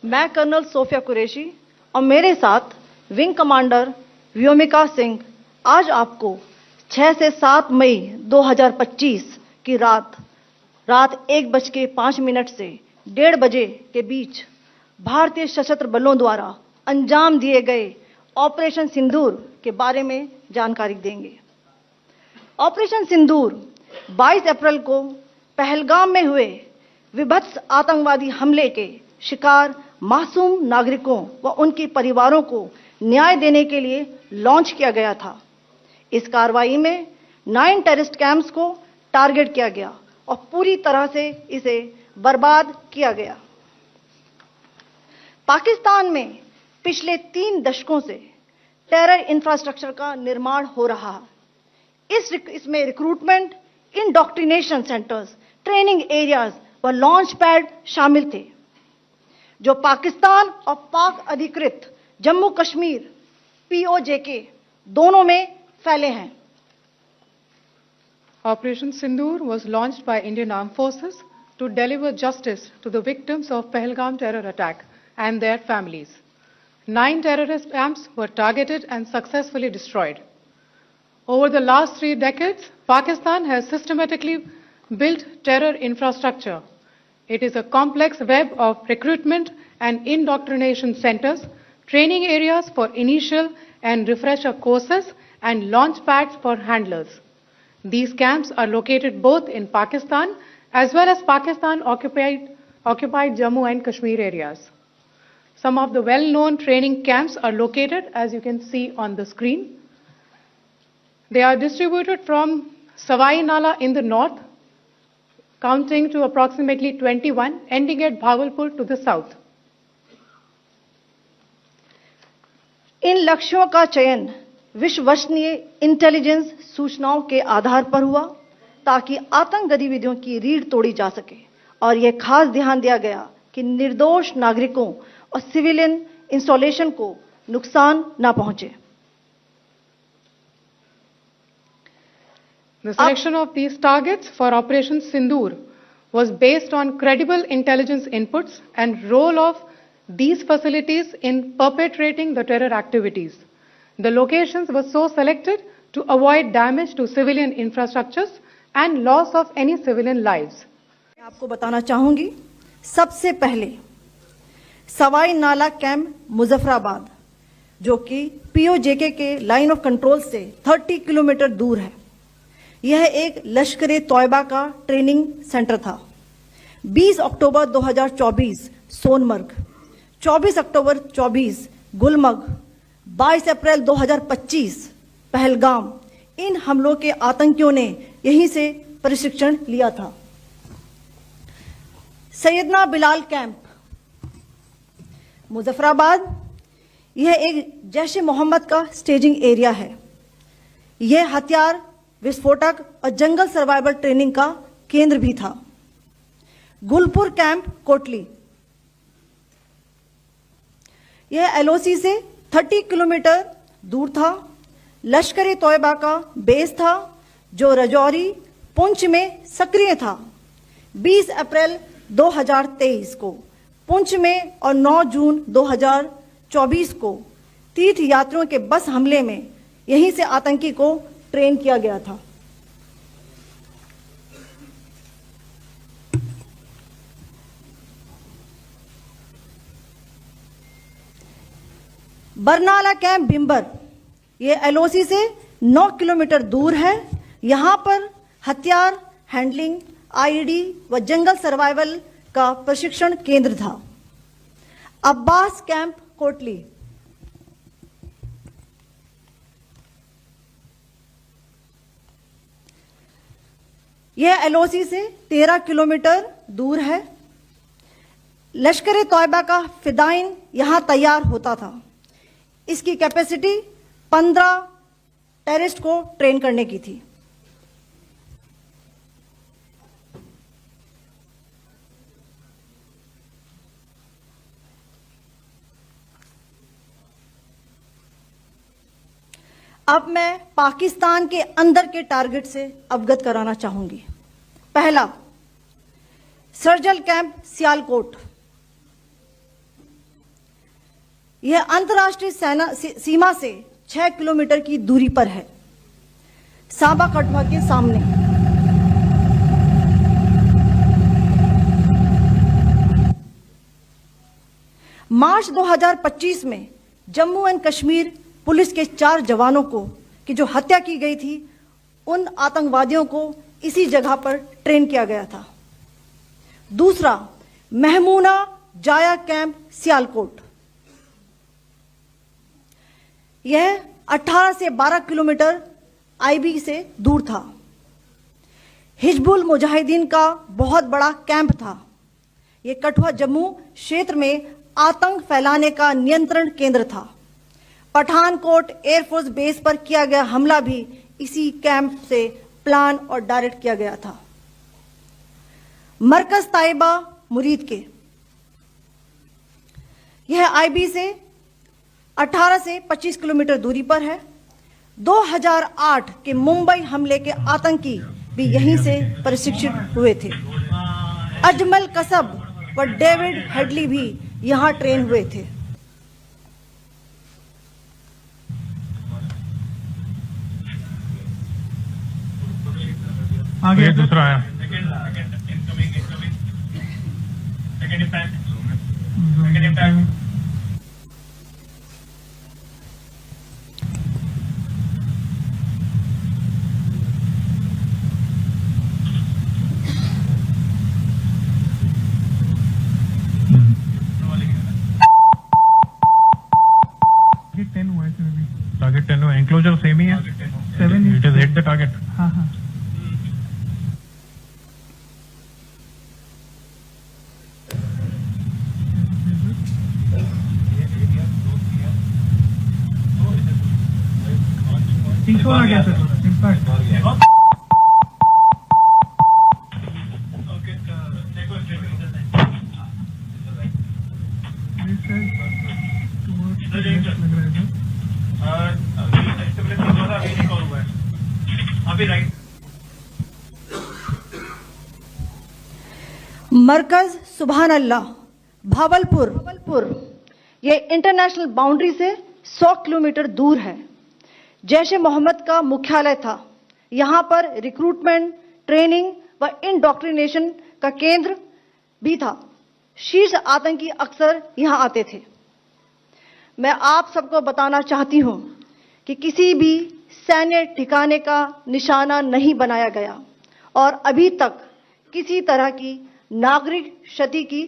मैं colonel Sophia Qureshi और मेरे साथ विंग कमांडर व्योमिका सिंह आज आपको 6 से 7 मई 2025 की रात 1:05 से 1:30 बजे के बीच भारतीय सशस्त्र बलों द्वारा अंजाम दिए गए ऑपरेशन सिंदूर के बारे में जानकारी देंगे। ऑपरेशन सिंदूर 22 अप्रैल को पहलगाम में हुए विभत्स आतंकवादी हमले के शिकार मासूम नागरिकों व उनके परिवारों को न्याय देने के लिए लॉन्च किया गया था। इस कार्रवाई में 9 टेररिस्ट कैंप्स को टारगेट किया गया और पूरी तरह से इसे बर्बाद किया गया। पाकिस्तान में पिछले 3 दशकों से टेरर इंफ्रास्ट्रक्चर का निर्माण हो रहा है। इसमें recruitment, indoctrination centres, training areas व लॉन्च पैड शामिल थे, जो पाकिस्तान और पाक अधिकृत जम्मू कश्मीर POJK दोनों में फैले हैं। Operation Sindoor was launched by Indian Armed Forces to deliver justice to the victims of Pahalgam terror attack and their families. 9 terrorist camps were targeted and successfully destroyed. Over the last 3 decades, Pakistan has systematically built terror infrastructure. It is a complex web of recruitment and indoctrination centers, training areas for initial and refresher courses, and launch pads for handlers. These camps are located both in Pakistan as well as Pakistan-occupied Jammu and Kashmir areas. Some of the well-known training camps are located, as you can see on the screen. They are distributed from Savai Nala in the north, counting to approximately 21, ending at Bhagalpur to the south. इन लक्ष्यों का चयन विश्वसनीय intelligence सूचनाओं के आधार पर हुआ ताकि आतंक गतिविधियों की रीढ़ तोड़ी जा सके, और यह खास ध्यान दिया गया कि निर्दोष नागरिकों और सिविलियन इंस्टॉलेशन को नुकसान न पहुंचे। The selection of these targets for Operation Sindoor was based on credible intelligence inputs and role of these facilities in perpetrating the terror activities. The locations were so selected to avoid damage to civilian infrastructures and loss of any civilian lives. मैं आपको बताना चाहूंगी, सबसे पहले सवाई नाला camp Muzaffarabad, जो कि POJK के लाइन ऑफ कंट्रोल से 30 किलोमीटर दूर है। यह एक लश्कर-ए-तौयबा का ट्रेनिंग सेंटर था। 20 अक्टूबर 2024 सोनमर्ग, 24 अक्टूबर 24 गुलमर्ग, 22 अप्रैल 2025 पहलगाम, इन हमलों के आतंकियों ने यहीं से प्रशिक्षण लिया था। सैयदना बिलाल कैंप मुजफ्फराबाद, यह एक जैश-ए-मोहम्मद का स्टेजिंग एरिया है। यह हथियार, विस्फोटक और जंगल सर्वाइवल ट्रेनिंग का केंद्र भी था। गुलपुर कैंप कोटली, यह LOC से 30 किलोमीटर दूर था। लश्कर-ए-तौयबा का बेस था, जो रजौरी, पुंछ में सक्रिय था। 20 अप्रैल 2023 को पुंछ में और 9 जून 2024 को तीर्थ यात्रियों के बस हमले में यहीं से आतंकी को ट्रेन किया गया था। बरनाला कैंप बिम्बर, यह LOC से 9 किलोमीटर दूर है। यहां पर हथियार, हैंडलिंग, IED व जंगल सर्वाइवल का प्रशिक्षण केंद्र था। अब्बास कैंप कोटली, यह LOC से 13 किलोमीटर दूर है। लश्कर-ए-तौयबा का फिदाइन यहां तैयार होता था। इसकी कैपेसिटी 15 टेररिस्ट को ट्रेन करने की थी। अब मैं पाकिस्तान के अंदर के टारगेट से अवगत कराना चाहूंगी। पहला, सर्जिकल कैंप सियालकोट, यह अंतर्राष्ट्रीय सीमा से 6 किलोमीटर की दूरी पर है, सांबा कठुआ के सामने। मार्च 2025 में जम्मू एंड कश्मीर पुलिस के 4 जवानों को की जो हत्या की गई थी, उन आतंकवादियों को इसी जगह पर ट्रेन किया गया था। दूसरा, महमूना जाया कैंप सियालकोट, यह 18 से 12 किलोमीटर आईबी से दूर था। हिजबुल मुजाहिदीन का बहुत बड़ा कैंप था। यह कठुआ जम्मू क्षेत्र में आतंक फैलाने का नियंत्रण केंद्र था। पठानकोट एयरफोर्स बेस पर किया गया हमला भी इसी कैंप से प्लान और डायरेक्ट किया गया था। मरकज ताइबा मुरीद के, यह आईबी से 18 से 25 किलोमीटर दूरी पर है। 2008 के मुंबई हमले के आतंकी भी यहीं से प्रशिक्षित हुए थे। अजमल कसब व डेविड हेडली भी यहां ट्रेन हुए थे। आगे दूसरा आया। टारगेट 10 हुआ, एंक्लोजर सेम ही है। 7 it is hit the target. हाँ हाँ। आ गया सर, इम्पैक्ट। मरकज सुभान अल्लाह भावलपुर, यह इंटरनेशनल बाउंड्री से 100 किलोमीटर दूर है। जैश ए मोहम्मद का मुख्यालय था। यहां पर रिक्रूटमेंट, ट्रेनिंग व इंडॉक्ट्रिनेशन का केंद्र भी था। शीर्ष आतंकी अक्सर यहां आते थे। मैं आप सबको बताना चाहती हूं कि किसी भी सैन्य ठिकाने का निशाना नहीं बनाया गया और अभी तक किसी तरह की नागरिक क्षति की